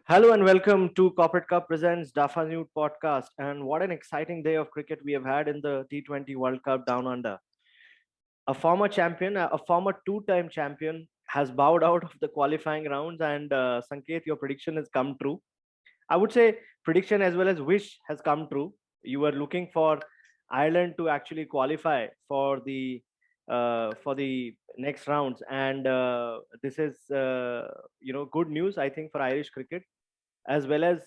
Hello and welcome to Corporate Cup presents Dafa Newt podcast. And what an exciting day of cricket we have had in the T20 World Cup down under. A former champion, a former two-time champion, has bowed out of the qualifying rounds. And Sanket, your prediction has come true. I would say prediction as well as wish has come true. You were looking for Ireland to actually qualify for the next rounds, and this is good news, I think, for Irish cricket, as well as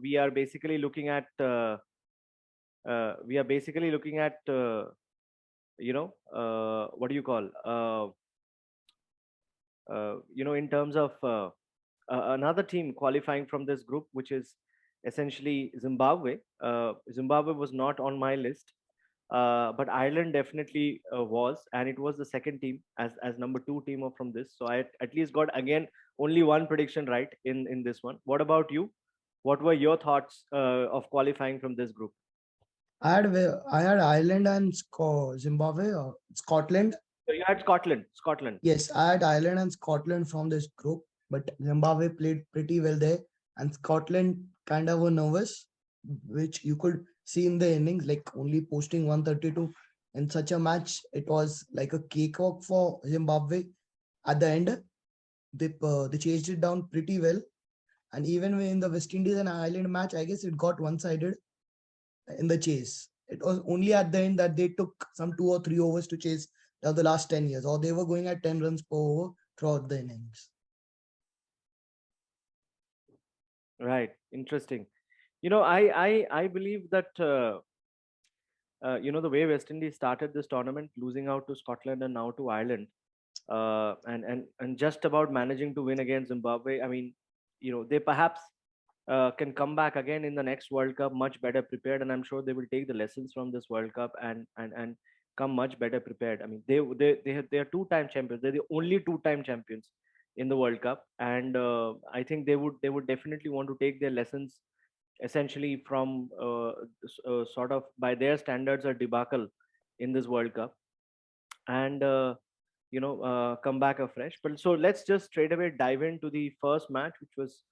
we are basically looking at what do you call in terms of another team qualifying from this group, which is essentially Zimbabwe. Zimbabwe was not on my list, but Ireland definitely was, and it was the second team as number two team from this. So I at least got again only one prediction right in this one. What about you? What were your thoughts of qualifying from this group? I had Ireland and Zimbabwe or Scotland. So you had Scotland. Scotland. Yes, I had Ireland and Scotland from this group, but Zimbabwe played pretty well there, and Scotland kind of were nervous, which you could see in the innings, like only posting 132 in such a match. It was like a cakewalk for Zimbabwe. At the end, they chased it down pretty well, and even in the West Indies and Ireland match, I guess it got one-sided in the chase. It was only at the end that they took some 2 or 3 overs to chase the last 10 years, or they were going at 10 runs per over throughout the innings. Right. Interesting. I believe that the way West Indies started this tournament, losing out to Scotland and now to Ireland, and just about managing to win against Zimbabwe. I mean, they perhaps can come back again in the next World Cup much better prepared, and I'm sure they will take the lessons from this World Cup and come much better prepared. I mean, they are two-time champions. They're the only two-time champions in the World Cup, and I think they would definitely want to take their lessons essentially from sort of by their standards a debacle in this World Cup, and come back afresh. But so let's just straight away dive into the first match, which was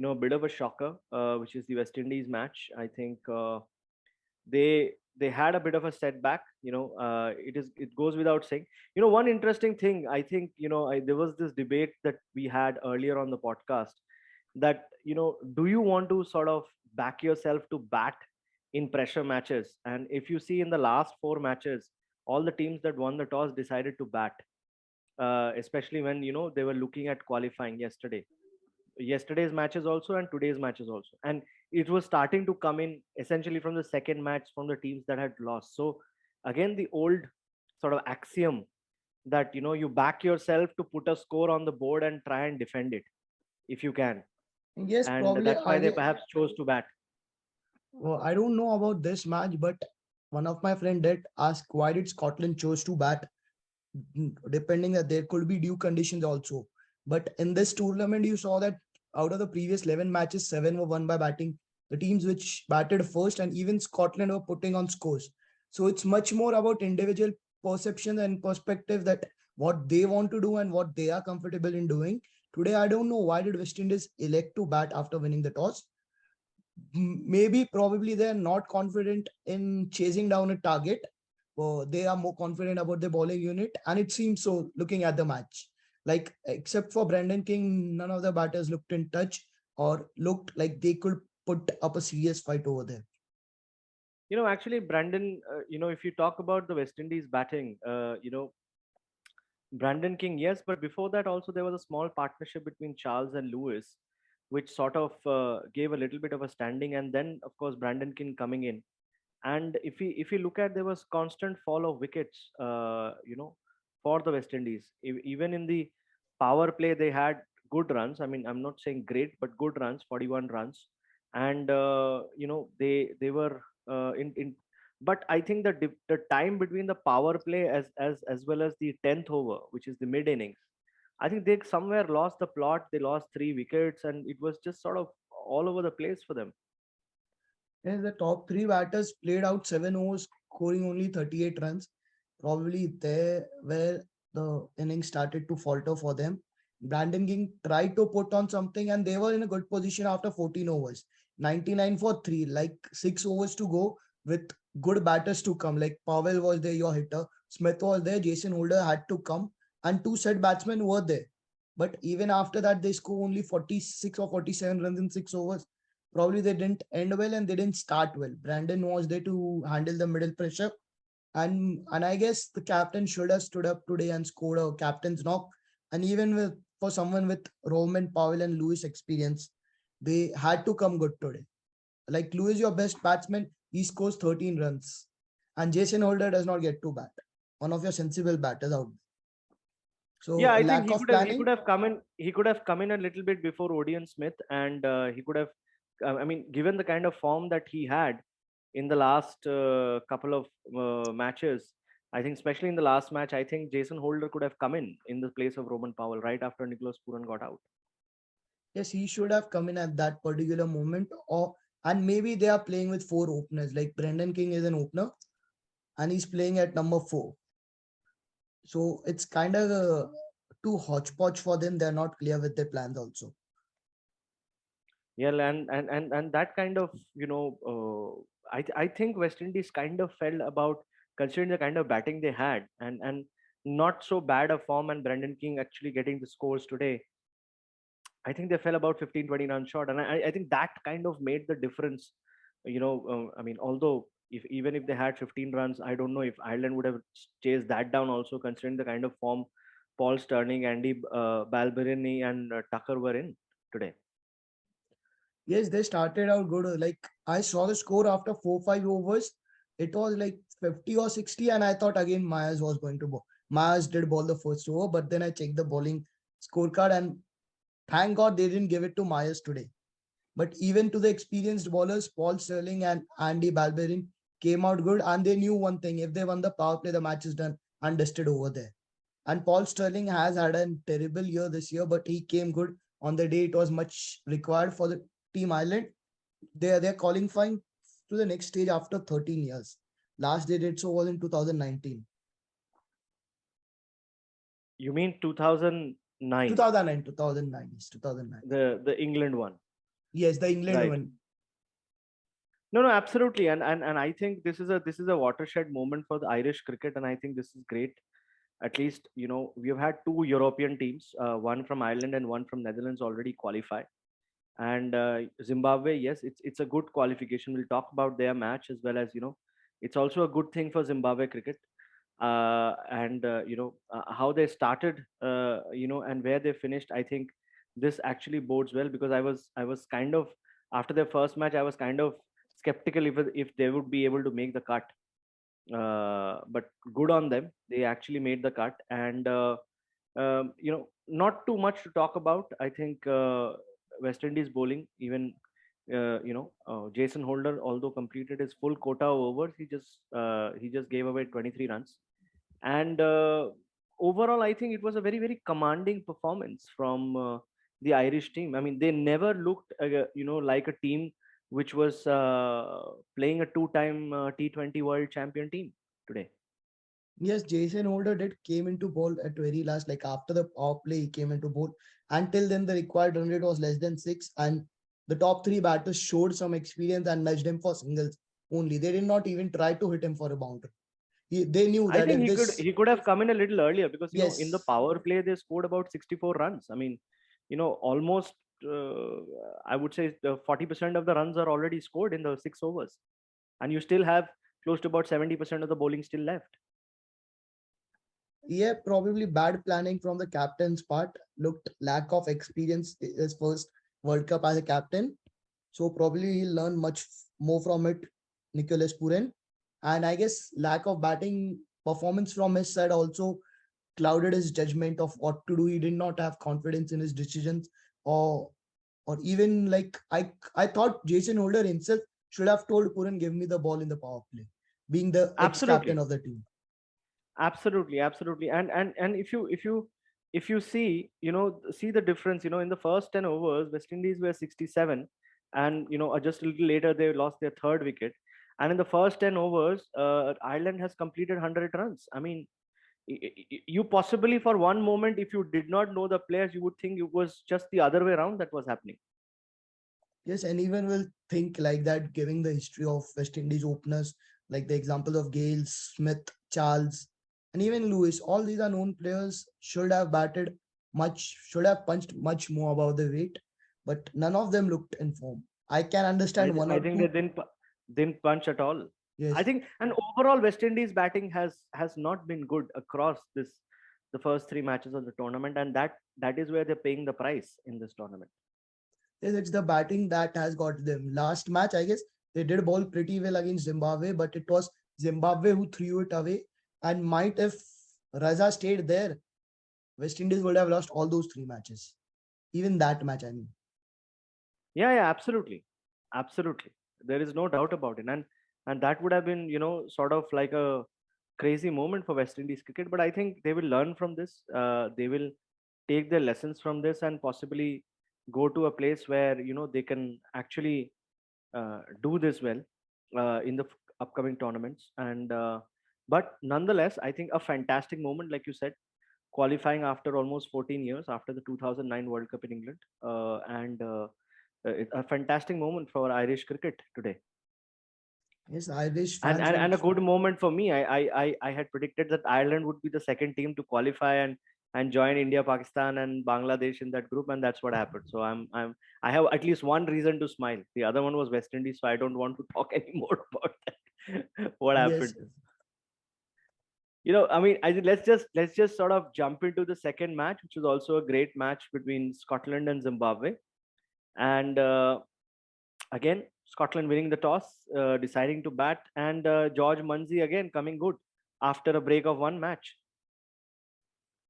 a bit of a shocker, which is the West Indies match. I think they had a bit of a setback. It goes without saying. One interesting thing, I think, there was this debate that we had earlier on the podcast, that do you want to sort of back yourself to bat in pressure matches? And if you see in the last four matches, all the teams that won the toss decided to bat, especially when they were looking at qualifying yesterday's matches also and today's matches also, and it was starting to come in essentially from the second match from the teams that had lost. So again, the old sort of axiom that you back yourself to put a score on the board and try and defend it if you can, Yes, and probably. that's why they perhaps chose to bat. I don't know about this match, but one of my friend did ask why did Scotland chose to bat, depending that there could be due conditions also. But in this tournament, you saw that out of the previous 11 matches, 7 were won by batting. The teams which batted first, and even Scotland were putting on scores. So it's much more about individual perception and perspective, that what they want to do and what they are comfortable in doing. Today, I don't know why did West Indies elect to bat after winning the toss. Maybe probably they're not confident in chasing down a target, or they are more confident about the bowling unit, and it seems so looking at the match. Like, except for Brandon King, none of the batters looked in touch or looked like they could put up a serious fight over there. Actually, Brandon, if you talk about the West Indies batting, Brandon King, yes, but before that also there was a small partnership between Charles and Lewis, which sort of gave a little bit of a standing, and then of course Brandon King coming in. And if you look at, there was constant fall of wickets, for the West Indies. Even in the power play, they had good runs. I mean, I'm not saying great, but good runs, 41 runs, and they were in. But I think the time between the power play as well as the 10th over, which is the mid innings, I think they somewhere lost the plot. They lost 3 wickets, and it was just sort of all over the place for them. And the top three batters played out 7 overs, scoring only 38 runs. Probably there where the innings started to falter for them. Brandon King tried to put on something and they were in a good position after 14 overs. 99 for 3, like 6 overs to go with good batters to come. Like Powell was there, your hitter. Smith was there. Jason Holder had to come. And two set batsmen were there. But even after that, they scored only 46 or 47 runs in 6 overs. Probably they didn't end well and they didn't start well. Brandon was there to handle the middle pressure. And I guess the captain should have stood up today and scored a captain's knock. And even with for someone with Roman Powell and Lewis experience, they had to come good today. Like Lewis, your best batsman, he scores 13 runs. And Jason Holder does not get to bat. One of your sensible batters out. Yeah, So a I think lack he of could have he could planning. have come in he could have come in a little bit before Odean Smith, and he could have. I mean, given the kind of form that he had in the last couple of matches, I think especially in the last match, I think Jason Holder could have come in the place of Roman Powell right after Nicholas Puran got out. Yes, he should have come in at that particular moment. Or and maybe they are playing with four openers. Like Brendan King is an opener and he's playing at number 4. So it's kind of too hodgepodge for them. They're not clear with their plans also. Yeah, and that kind of I think West Indies kind of fell about considering the kind of batting they had, and not so bad a form, and Brendan King actually getting the scores today. I think they fell about 15, 20 runs short, and I think that kind of made the difference. I mean, although if even if they had 15 runs, I don't know if Ireland would have chased that down. Also, considering the kind of form Paul Sterling, Andy Balberini, and Tucker were in today. Yes, they started out good. Like I saw the score after 4-5 overs. It was like 50 or 60, and I thought again Myers was going to bowl. Myers did bowl the first over, but then I checked the bowling scorecard, and thank God they didn't give it to Myers today. But even to the experienced bowlers, Paul Sterling and Andy Balberin came out good, and they knew one thing: if they won the power play, the match is done and dusted over there. And Paul Sterling has had a terrible year this year, but he came good on the day it was much required for the Team Ireland. They're qualifying to the next stage after 13 years. Last they did so was in 2019. You mean 2009, 2009, 2009, yes, 2009. the England one, Yes, the England right? one. No, no, absolutely, and I think this is a watershed moment for the Irish cricket, and I think this is great. At least we have had two European teams, one from Ireland and one from Netherlands already qualify, and Zimbabwe. Yes, it's a good qualification. We'll talk about their match as well as it's also a good thing for Zimbabwe cricket, and how they started, and where they finished. I think this actually bodes well because I was kind of after their first match I was kind of skeptical if they would be able to make the cut, but good on them. They actually made the cut, and not too much to talk about. I think West Indies bowling, even Jason Holder, although completed his full quota of overs, he just gave away 23 runs, and overall, I think it was a very very commanding performance from the Irish team. I mean, they never looked like a team which was playing a two-time T20 World Champion team today. Yes, Jason Holder did came into bowl at very last, like after the power play, he came into bowl. Until then, the required run rate was less than 6, and the top three batters showed some experience and nudged him for singles only. They did not even try to hit him for a boundary. They knew I that think if he could this, he could have come in a little earlier because in the yes, power play they scored about 64 runs. I mean, almost uh, I would say the 40% of the runs are already scored in the 6 overs, and you still have close to about 70% of the bowling still left. yeah, probably bad planning from the captain's part. Looked lack of experience his first World Cup as a captain. So probably he'll learn much more from it, Nicholas Puren. And I guess lack of batting performance from his side also clouded his judgment of what to do. He did not have confidence in his decisions, or or even like I thought Jason Holder himself should have told Puran, give me the ball in the power play, being the ex-captain Absolutely, of the team. absolutely, and if you see the difference, in the first 10 overs, West Indies were 67, and just a little later they lost their third wicket, and in the first 10 overs, Ireland has completed 100 runs. I mean, You possibly for one moment, if you did not know the players, you would think it was just the other way around that was happening. Yes, anyone will think like that, giving the history of West Indies openers, like the example of Gale, Smith, Charles, and even Lewis. All these are known players, should have batted much, should have punched much more above the weight, but none of them looked in form. I can understand one I or think they two. didn't punch at all. I Yes, think, and overall West Indies batting has not been good across this the first three matches of the tournament, and that is where they're paying the price in this tournament. yes, it's the batting that has got them. Last match, I guess they did bowl pretty well against Zimbabwe, but it was Zimbabwe who threw it away. And might if Raza stayed there, West Indies would have lost all those three matches. Even that match, I mean. Yeah, yeah, absolutely, absolutely. There is no doubt about it, and that would have been, sort of like a crazy moment for West Indies cricket. But I think they will learn from this. They will take their lessons from this and possibly go to a place where they can actually do this well in the upcoming tournaments. And but nonetheless, I think a fantastic moment, like you said, qualifying after almost 14 years after the 2009 World Cup in England, and a fantastic moment for Irish cricket today. Yes, Irish and, fans and will. and a good moment for me. I had predicted that Ireland would be the second team to qualify and join India, Pakistan, and Bangladesh in that group, and that's what happened. So I have at least one reason to smile. The other one was West Indies, so I don't want to talk anymore about that. What Yes, happened? I mean, let's just sort of jump into the second match, which was also a great match between Scotland and Zimbabwe. And again, Scotland winning the toss, deciding to bat, and George Munsey again coming good after a break of one match.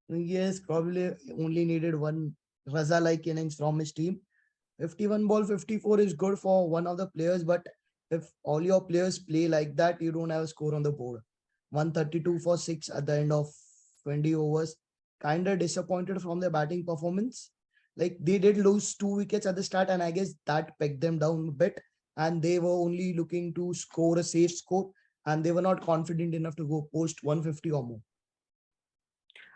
yes, probably only needed one Raza like innings from his team. 51 ball 54 is good for one of the players, but if all your players play like that, you don't have a score on the board. 132 for 6 at the end of 20 overs. Kind of disappointed from their batting performance. Like they did lose 2 wickets at the start, and I guess that pegged them down a bit. And they were only looking to score a safe score, and they were not confident enough to go post 150 or more.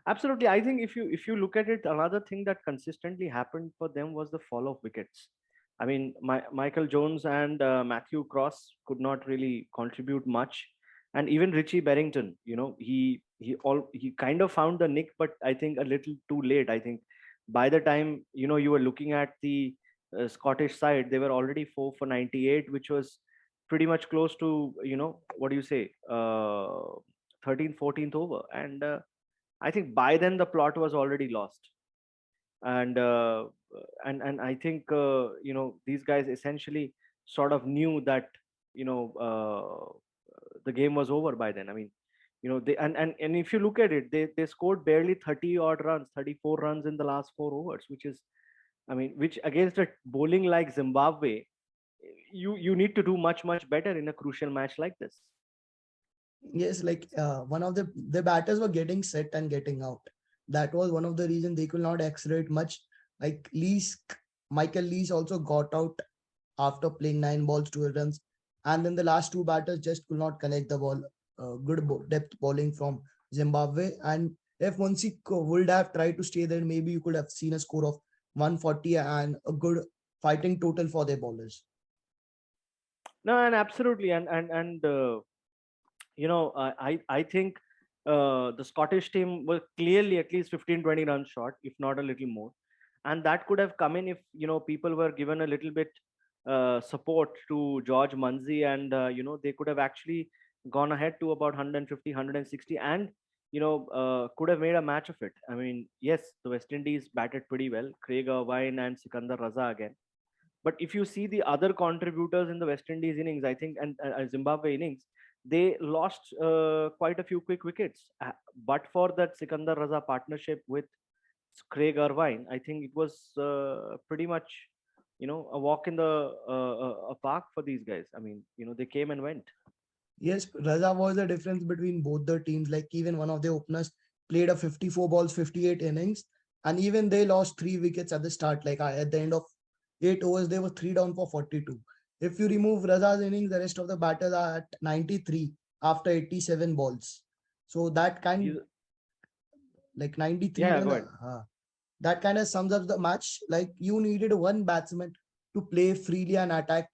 Absolutely, I think if you look at it, another thing that consistently happened for them was the fall of wickets. I mean, Michael Jones and Matthew Cross could not really contribute much, and even Richie Berrington, he kind of found the nick, but I think a little too late. I think by the time you were looking at the Scottish side, they were already 4 for 98, which was pretty much close to what do you say, 13th 14th over, and I think by then the plot was already lost, and I think these guys essentially sort of knew that the game was over by then. I mean, they and if you look at it, they scored barely 30 odd runs, 34 runs in the last 4 overs, which is, I mean, which against a bowling like Zimbabwe, you need to do much better in a crucial match like this. Yes, like one of the batters were getting set and getting out. That was one of the reasons they could not accelerate much. Like Michael Lees also got out after playing 9 balls, 2 runs, and then the last two batters just could not connect the ball. Depth bowling from Zimbabwe, and if Munsi would have tried to stay there, maybe you could have seen a score of 140 and a good fighting total for their bowlers. No, and absolutely, and I think the Scottish team were clearly at least 15-20 runs short, if not a little more, and that could have come in if people were given a little bit support to George Munsey, and they could have actually gone ahead to about 150, 160, and could have made a match of it. I mean, yes, the West Indies batted pretty well, Craig Irvine and Sikandar Raza again. But if you see the other contributors in the West Indies innings, I think, and Zimbabwe innings, they lost quite a few quick wickets. But for that Sikandar Raza partnership with Craig Irvine, I think it was pretty much, a walk in the a park for these guys. I mean, they came and went. Yes, Raza was the difference between both the teams. Like even one of the openers played a 54 balls, 58 innings, and even they lost 3 wickets at the start. Like at the end of 8 overs, they were three down for 42. If you remove Raza's innings, the rest of the batters are at 93 after 87 balls. So that He's kind. like 93 Yeah, run. go ahead. That kind of sums up the match. Like you needed one batsman to play freely and attack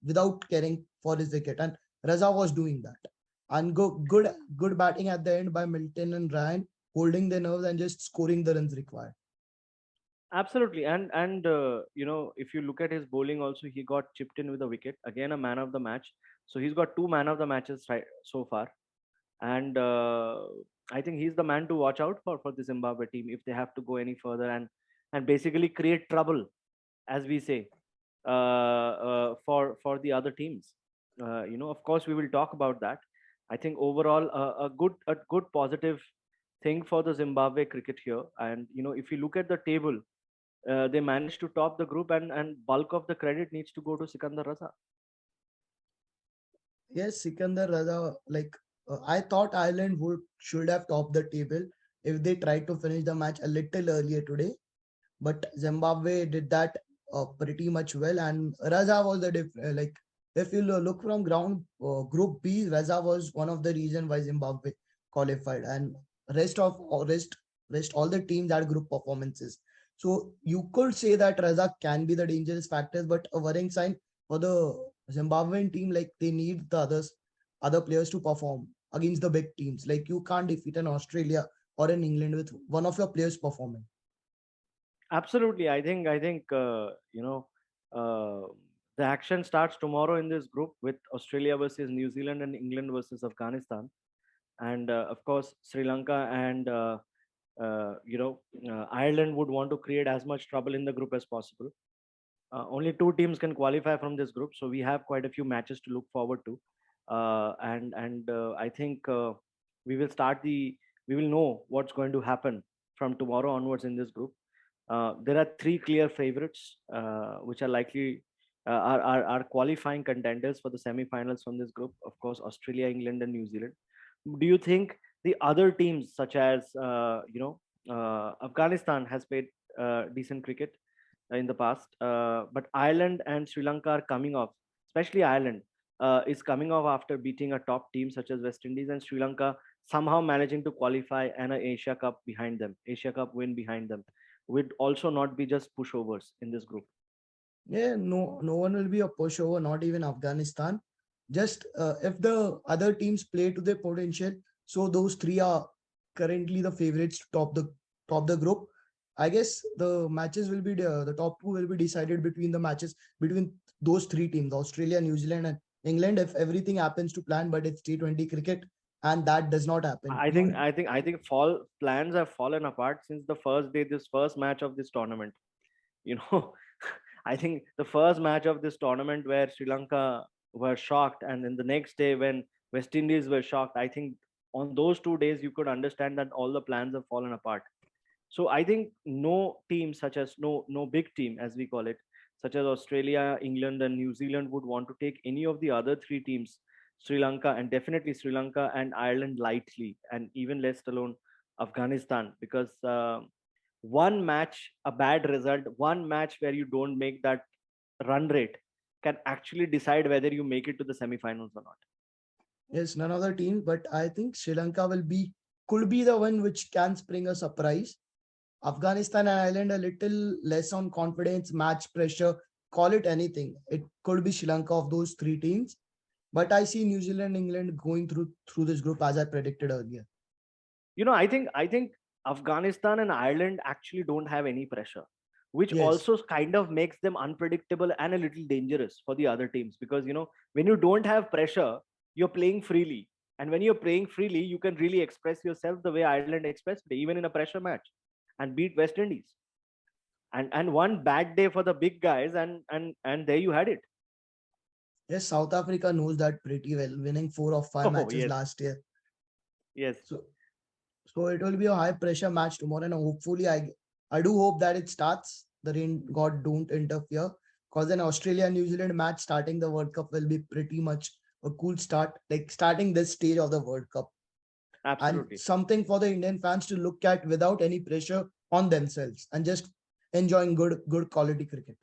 without caring for his wicket, and Raza was doing that. And good batting at the end by Milton and Ryan, holding the nerves and just scoring the runs required. Absolutely, and if you look at his bowling, also he got chipped in with a wicket. Again, a man of the match. So he's got two man of the matches right so far, and I think he's the man to watch out for the Zimbabwe team if they have to go any further and basically create trouble, as we say, for the other teams. Of course, we will talk about that. I think overall, a good positive thing for the Zimbabwe cricket here. And if you look at the table, they managed to top the group, and bulk of the credit needs to go to Sikandar Raza. Yes, Sikandar Raza, like I thought Ireland would should have topped the table if they tried to finish the match a little earlier today. But Zimbabwe did that pretty much well, and Raza was like if you look from ground Group B, Raza was one of the reason why Zimbabwe qualified, and rest of rest all the teams had group performances. So you could say that Raza can be the dangerous factors, but a worrying sign for the Zimbabwean team, like they need the other players to perform against the big teams. Like you can't defeat an Australia or an England with one of your players performing. Absolutely, I think the action starts tomorrow in this group with Australia versus New Zealand and England versus Afghanistan, and of course Sri Lanka and Ireland would want to create as much trouble in the group as possible. Only two teams can qualify from this group, so we have quite a few matches to look forward to. And I think we will start the we will know what's going to happen from tomorrow onwards in this group. There are three clear favorites, which are likely are qualifying contenders for the semi-finals from this group. Of course, Australia, England, and New Zealand. Do you think the other teams, such as Afghanistan, has played decent cricket in the past, but Ireland and Sri Lanka are coming off, especially Ireland is coming off after beating a top team such as West Indies, and Sri Lanka somehow managing to qualify and an Asia Cup behind them, Asia Cup win behind them, would also not be just pushovers in this group. Yeah, no one will be a pushover, not even Afghanistan. Just if the other teams play to their potential, so those three are currently the favorites to top the group. I guess the matches will be the top two will be decided between the matches between those three teams, Australia, New Zealand, and England. If everything happens to plan, but it's T20 cricket, and that does not happen. I think I think I think fall plans have fallen apart since the first day, this first match of this tournament. You know, I think the first match of this tournament where Sri Lanka were shocked, and then the next day when West Indies were shocked, I think on those 2 days you could understand that all the plans have fallen apart. So I think no team, such as no big team as we call it, such as Australia, England, and New Zealand would want to take any of the other three teams, Sri Lanka and definitely Sri Lanka and Ireland lightly, and even less alone Afghanistan, because one match, a bad result, one match where you don't make that run rate can actually decide whether you make it to the semifinals or not. Yes, none of the teams, but I think Sri Lanka could be the one which can spring a surprise. Afghanistan and Ireland a little less on confidence, match pressure, call it anything. It could be Sri Lanka of those three teams. But I see New Zealand, England going through this group as I predicted earlier. I think Afghanistan and Ireland actually don't have any pressure, which Yes. also kind of makes them unpredictable and a little dangerous for the other teams, because when you don't have pressure, you're playing freely, and when you're playing freely, you can really express yourself the way Ireland expressed it, even in a pressure match, and beat West Indies. And one bad day for the big guys, and there you had it. Yes, South Africa knows that pretty well, winning 4 of 5 Oh matches yes, last year. yes. So so it will be a high pressure match tomorrow, and hopefully I do hope that it starts. The rain god don't interfere. Because an Australia New Zealand match starting the World Cup will be pretty much a cool start, like starting this stage of the World Cup. And Absolutely. something for the Indian fans to look at without any pressure on themselves and just enjoying good quality cricket.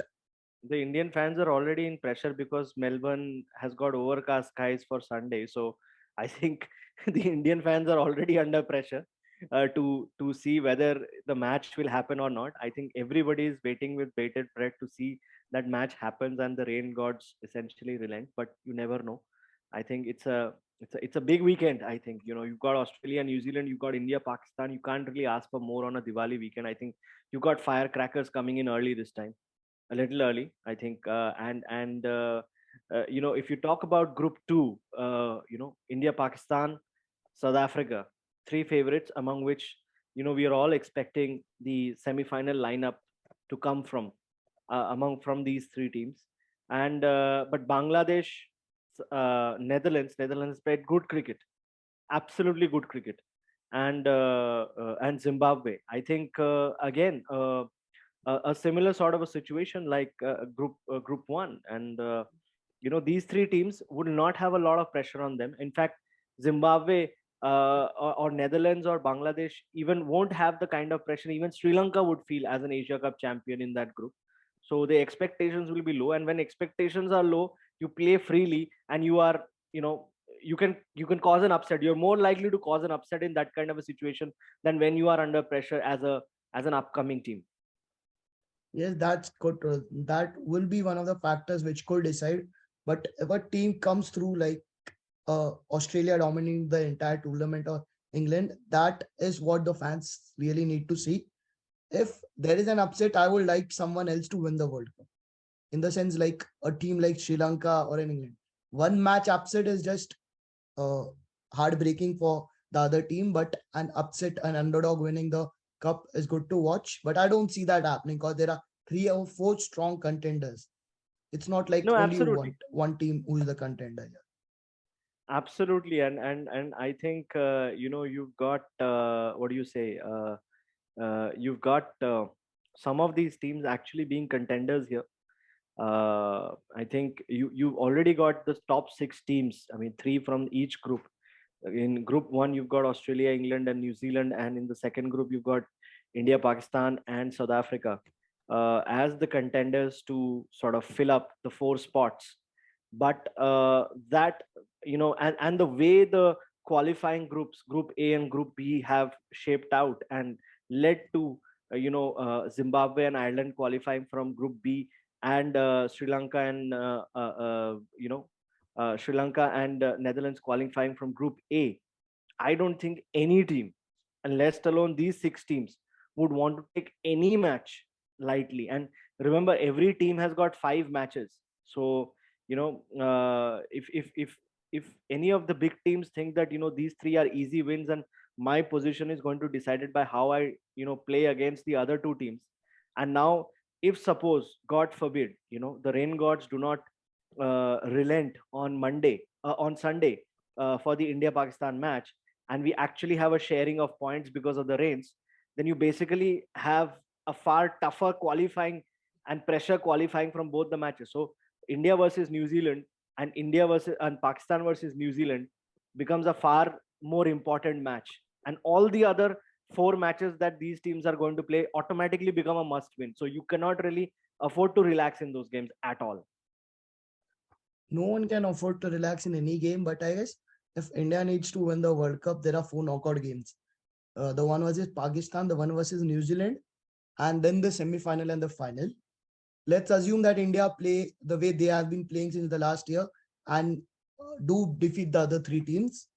The Indian fans are already in pressure because Melbourne has got overcast skies for Sunday. So I think the Indian fans are already under pressure. to see whether the match will happen or not. I think everybody is waiting with bated breath to see that match happens and the rain gods essentially relent. But you never know. I think it's a big weekend. I think you've got Australia, New Zealand, you've got India, Pakistan. You can't really ask for more on a Diwali weekend. I think you got firecrackers coming in early this time, a little early, I think. If you talk about Group Two, India, Pakistan, South Africa, three favorites, among which we are all expecting the semi-final lineup to come from these three teams. And but Bangladesh, Netherlands played good cricket, absolutely good cricket, and Zimbabwe. I think again. A similar sort of a situation like group one, and these three teams would not have a lot of pressure on them. In fact, Zimbabwe or Netherlands or Bangladesh even won't have the kind of pressure even Sri Lanka would feel as an Asia Cup champion in that group. So the expectations will be low, and when expectations are low, you play freely, and you know you can cause an upset. You're more likely to cause an upset in that kind of a situation than when you are under pressure as an upcoming team. Yes, that's good. That will be one of the factors which could decide. But if a team comes through like Australia dominating the entire tournament or England, that is what the fans really need to see. If there is an upset, I would like someone else to win the World Cup. In the sense, like a team like Sri Lanka or in England. One match upset is just uh, heartbreaking for the other team, but an upset, an underdog winning the cup is good to watch. But I don't see that happening because there are three or four strong contenders. It's not like No, only one absolutely. one team who is the contender. Absolutely, and I think you've got what do you say? You've got some of these teams actually being contenders here. I think you've already got the top six teams. I mean, three from each group. In Group One, you've got Australia, England, and New Zealand, and in the second group, you've got India, Pakistan, and South Africa as the contenders to sort of fill up the four spots. But that and the way the qualifying groups, Group A and Group B, have shaped out and led to Zimbabwe and Ireland qualifying from Group B, and Sri Lanka and Sri Lanka and Netherlands qualifying from Group A. I don't think any team, and let alone these six teams, would want to take any match lightly. And remember, every team has got five matches. So if any of the big teams think that these three are easy wins and my position is going to be decided by how I play against the other two teams, and now if suppose God forbid the rain gods do not relent on Sunday for the India Pakistan match, and we actually have a sharing of points because of the rains, then you basically have a far tougher qualifying and pressure qualifying from both the matches. So India versus New Zealand and India versus and Pakistan versus New Zealand becomes a far more important match, and all the other four matches that these teams are going to play automatically become a must win. So you cannot really afford to relax in those games at all. No one can afford to relax in any game, but I guess if India needs to win the World Cup, there are four knockout games. The one versus Pakistan, the one versus New Zealand, and then the semi-final and the final. Let's assume that India play the way they have been playing since the last year and do defeat the other three teams.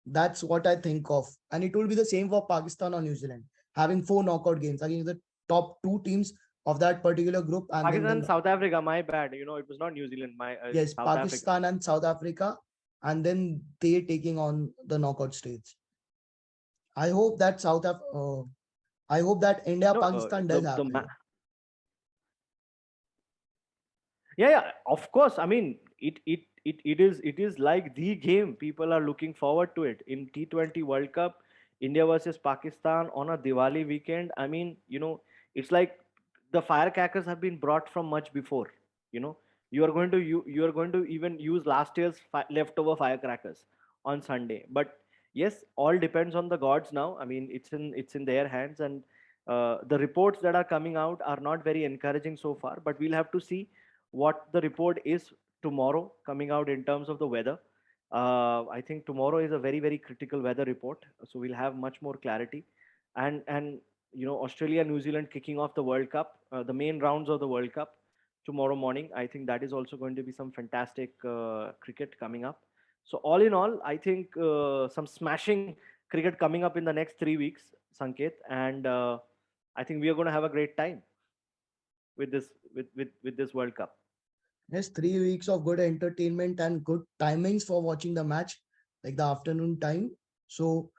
That's what I think of. And it will be the same for Pakistan or New Zealand, having four knockout games against the top two teams of that particular group. And then Pakistan, the, South Africa, my bad. It was not New Zealand, yes, South Africa. Pakistan and South Africa, and then they taking on the knockout stage. I hope that I hope that India No, Pakistan does happen. yeah, of course. I mean, it is like the game. People are looking forward to it in T20 World Cup, India versus Pakistan on a Diwali weekend. I mean, it's like the firecrackers have been brought from much before. You know, you are going to even use last year's leftover firecrackers on Sunday. But yes, all depends on the gods now. I mean, it's in their hands, and the reports that are coming out are not very encouraging so far. But we'll have to see what the report is tomorrow coming out in terms of the weather. I think tomorrow is a very, very critical weather report, so we'll have much more clarity. And Australia, New Zealand kicking off the World Cup, the main rounds of the World Cup tomorrow morning. I think that is also going to be some fantastic cricket coming up. So all in all, I think some smashing cricket coming up in the next 3 weeks, Sanket, and I think we are going to have a great time with this World Cup. Yes, 3 weeks of good entertainment and good timings for watching the match, like the afternoon time. So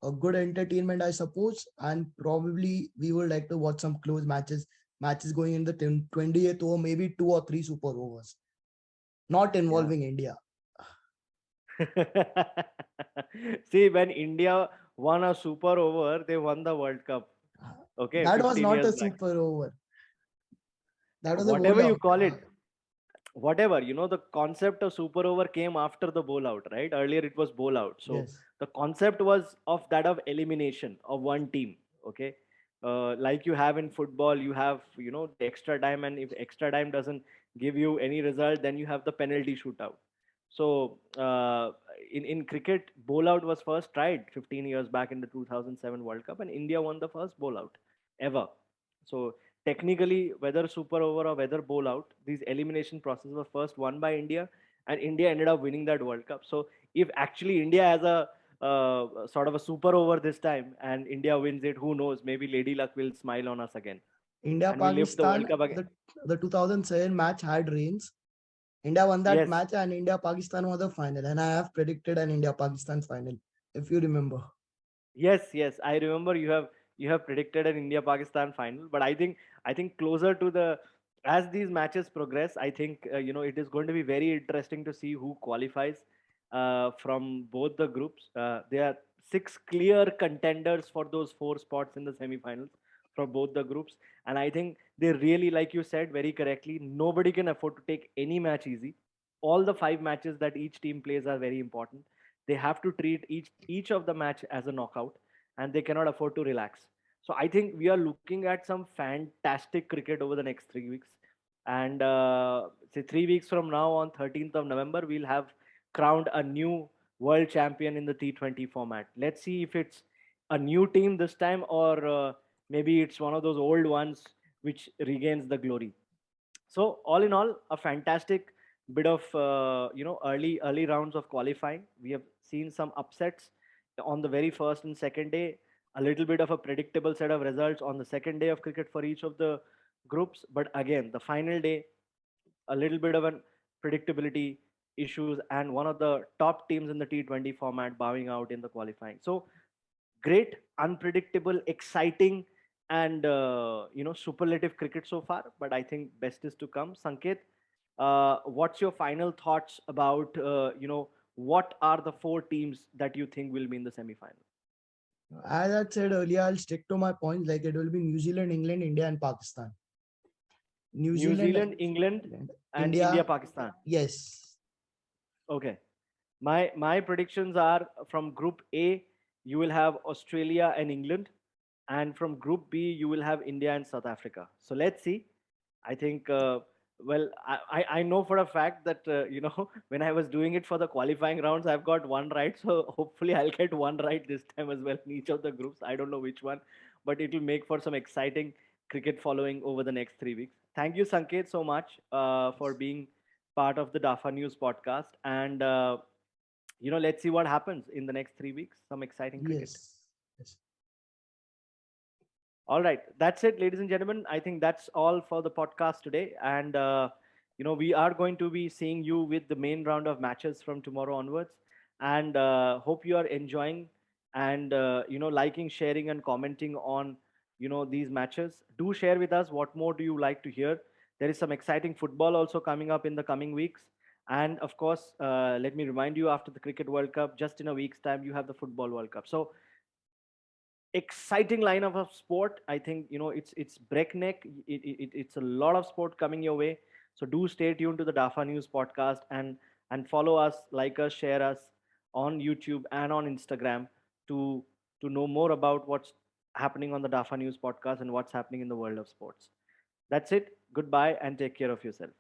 a good entertainment, I suppose, and probably we would like to watch some close matches going in the 20th over, maybe 2 or 3 super overs, not Yeah. involving India. See, when India won a super over, they won the World Cup. Okay, That was 15 not years a back. super over. That was a bowl Whatever you out. call it, whatever, the concept of super over came after the bowl out, right? Earlier it was bowl out. So Yes. the concept was of that of elimination of one team. Okay. Like you have in football, you have, the extra time, and if extra time doesn't give you any result, then you have the penalty shootout. So in cricket, bowl out was first tried 15 years back in the 2007 World Cup, and India won the first bowl out ever. So technically, whether super over or whether bowl out, these elimination processes were first won by India, and India ended up winning that World Cup. So if actually India has a sort of a super over this time and India wins it, who knows? Maybe Lady Luck will smile on us again, India and we lift the World Pakistan, Cup again. the 2007 match had rains. India won that Yes, match, and India Pakistan was the final. And I have predicted an India Pakistan final, if you remember. yes. I remember you have predicted an India Pakistan final, but I think closer to the as these matches progress, I think it is going to be very interesting to see who qualifies from both the groups. There are six clear contenders for those four spots in the semifinals for both the groups, and I think they really, like you said very correctly, nobody can afford to take any match easy. All the five matches that each team plays are very important. They have to treat each of the match as a knockout, and they cannot afford to relax. So I think we are looking at some fantastic cricket over the next 3 weeks. And say 3 weeks from now, on 13th of November, we'll have crowned a new world champion in the T20 format. Let's see if it's a new team this time, or maybe it's one of those old ones which regains the glory. So all in all, a fantastic bit of early rounds of qualifying. We have seen some upsets on the very first and second day, a little bit of a predictable set of results on the second day of cricket for each of the groups, but again the final day, a little bit of an predictability issues, and one of the top teams in the T20 format bowing out in the qualifying. So great, unpredictable, exciting, and superlative cricket so far. But I think best is to come. Sanket, what's your final thoughts about what are the four teams that you think will be in the semi-final? As I said earlier, I'll stick to my points. Like it will be New Zealand, England, India, and Pakistan. New New Zealand, Zealand, England, England, and India, India. Pakistan. Yes. Okay. My predictions are from Group A, you will have Australia and England, and from Group B, you will have India and South Africa. So let's see. I think, well, I know for a fact that, when I was doing it for the qualifying rounds, I've got one right. So hopefully I'll get one right this time as well in each of the groups. I don't know which one, but it will make for some exciting cricket following over the next 3 weeks. Thank you, Sanket, so much for being part of the DAFA News podcast. And, let's see what happens in the next 3 weeks. Some exciting cricket. Yes. Yes. All right, that's it, ladies and gentlemen. I think that's all for the podcast today, and we are going to be seeing you with the main round of matches from tomorrow onwards. And hope you are enjoying and liking, sharing, and commenting on these matches. Do share with us what more do you like to hear. There is some exciting football also coming up in the coming weeks, and of course, let me remind you, after the Cricket World Cup, just in a week's time, you have the Football World Cup. So exciting lineup of sport. I think it's breakneck. It's a lot of sport coming your way. So do stay tuned to the DAFA News podcast, and follow us, like us, share us on YouTube and on Instagram to know more about what's happening on the DAFA News podcast and what's happening in the world of sports. That's it. Goodbye and take care of yourself.